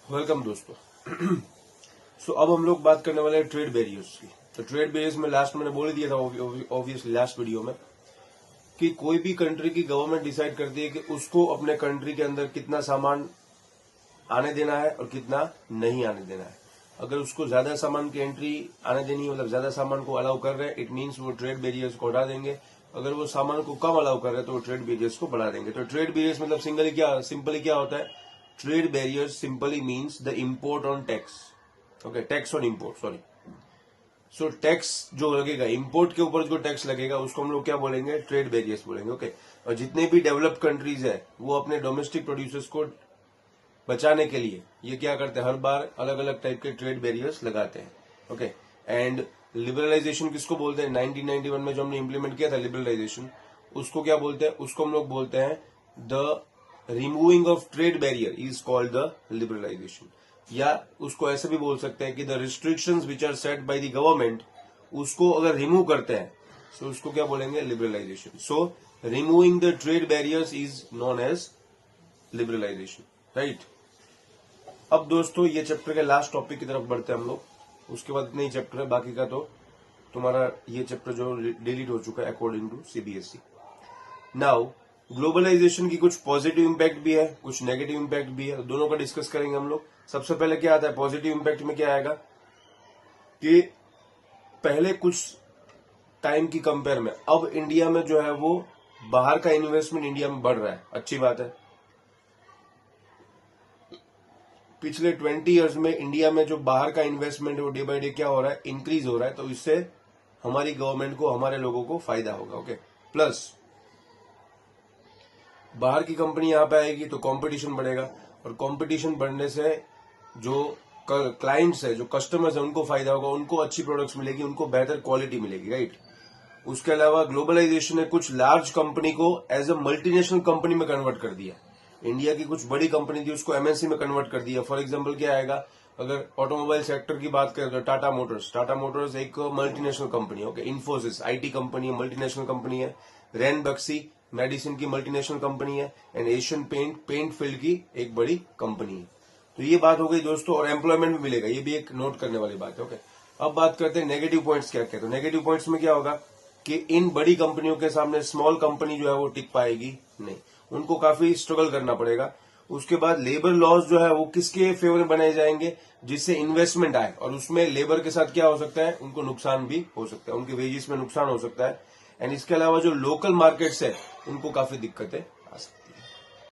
Welcome दोस्तों। सो अब हम लोग बात करने वाले हैं ट्रेड बैरियर्स की। तो ट्रेड बैरियर्स में लास्ट मैंने बोल दिया था ऑब्वियसली लास्ट वीडियो में कि कोई भी कंट्री की गवर्नमेंट डिसाइड करती है कि उसको अपने कंट्री के अंदर कितना सामान आने देना है और कितना नहीं आने देना है। अगर उसको ज्यादा सामान की एंट्री आने देनी है, मतलब ज्यादा सामान को अलाउ कर रहे हैं, इट मीन्स वो ट्रेड बैरियर्स को हटा देंगे। अगर वो सामान को कम अलाउ कर रहे हैं तो वो ट्रेड बैरियर्स को बढ़ा देंगे। तो ट्रेड बैरियर्स मतलब सिंपली क्या होता है? Trade barriers simply means the import on tax. Okay, tax on import, sorry. So tax जो लगेगा, इम्पोर्ट के ऊपर जो टैक्स लगेगा उसको हम लोग क्या बोलेंगे? ट्रेड बैरियर्स बोलेंगे। ओके, और जितने भी डेवलप्ड कंट्रीज है वो अपने डोमेस्टिक प्रोड्यूसर्स को बचाने के लिए ये क्या करते हैं? हर बार अलग अलग टाइप के ट्रेड बैरियर्स लगाते हैं। ओके, एंड लिबरलाइजेशन किसको बोलते हैं? 1991 में जो हमने इंप्लीमेंट किया था लिबरलाइजेशन, उसको क्या बोलते हैं? उसको हम लोग बोलते हैं the removing of trade barrier is called the liberalisation. या उसको ऐसे भी बोल सकते हैं कि the restrictions which are set by the government, उसको अगर रिमूव करते हैं तो उसको क्या बोलेंगे? Liberalisation. So removing the trade barriers is known as liberalisation, right. अब दोस्तों ये चैप्टर के लास्ट टॉपिक की तरफ बढ़ते हैं हम लोग। उसके बाद इतना ही चैप्टर है, बाकी का तो तुम्हारा ये चैप्टर जो डिलीट हो चुका है according to CBSE. Now globalisation की कुछ पॉजिटिव इम्पैक्ट भी है, कुछ नेगेटिव इम्पैक्ट भी है, दोनों का डिस्कस करेंगे हम लोग। सबसे पहले क्या आता है पॉजिटिव इम्पैक्ट में? क्या आएगा कि पहले कुछ टाइम की कंपेयर में अब इंडिया में जो है वो बाहर का इन्वेस्टमेंट इंडिया में बढ़ रहा है। अच्छी बात है। पिछले 20 इयर्स में इंडिया में जो बाहर का इन्वेस्टमेंट है वो डे बाय डे क्या हो रहा है? इंक्रीज हो रहा है। तो इससे हमारी गवर्नमेंट को, हमारे लोगों को फायदा होगा। ओके, प्लस बाहर की कंपनी यहां पे आएगी तो कंपटीशन बढ़ेगा, और कंपटीशन बढ़ने से जो क्लाइंट्स है, जो कस्टमर्स है, उनको फायदा होगा, उनको अच्छी प्रोडक्ट्स मिलेगी, उनको बेहतर क्वालिटी मिलेगी, राइट। उसके अलावा ग्लोबलाइजेशन ने कुछ लार्ज कंपनी को एज अ मल्टीनेशनल कंपनी में कन्वर्ट कर दिया। इंडिया की कुछ बड़ी कंपनी थी उसको एमएनसी में कन्वर्ट कर दिया। फॉर एग्जांपल क्या आएगा? अगर ऑटोमोबाइल सेक्टर की बात करें तो टाटा मोटर्स एक मल्टीनेशनल कंपनी है। ओके, इन्फोसिस आईटी कंपनी है, मल्टीनेशनल कंपनी है। रैन बक्सी मेडिसिन की मल्टीनेशनल कंपनी है। एंड एशियन पेंट फील्ड की एक बड़ी कंपनी है। तो ये बात हो गई दोस्तों, और एम्प्लॉयमेंट भी मिलेगा, ये भी एक नोट करने वाली बात है। ओके, अब बात करते हैं नेगेटिव पॉइंट्स क्या क्या। तो नेगेटिव पॉइंट्स में क्या होगा कि इन बड़ी कंपनियों के सामने स्मॉल कंपनी जो है वो टिक पाएगी नहीं, उनको काफी स्ट्रगल करना पड़ेगा। उसके बाद लेबर लॉज जो है वो किसके फेवर में बनाए जाएंगे? जिससे इन्वेस्टमेंट आए, और उसमें लेबर के साथ क्या हो सकता है? उनको नुकसान भी हो सकता है, उनके वेजेस में नुकसान हो सकता है। एंड इसके अलावा जो लोकल मार्केट्स है उनको काफी दिक्कतें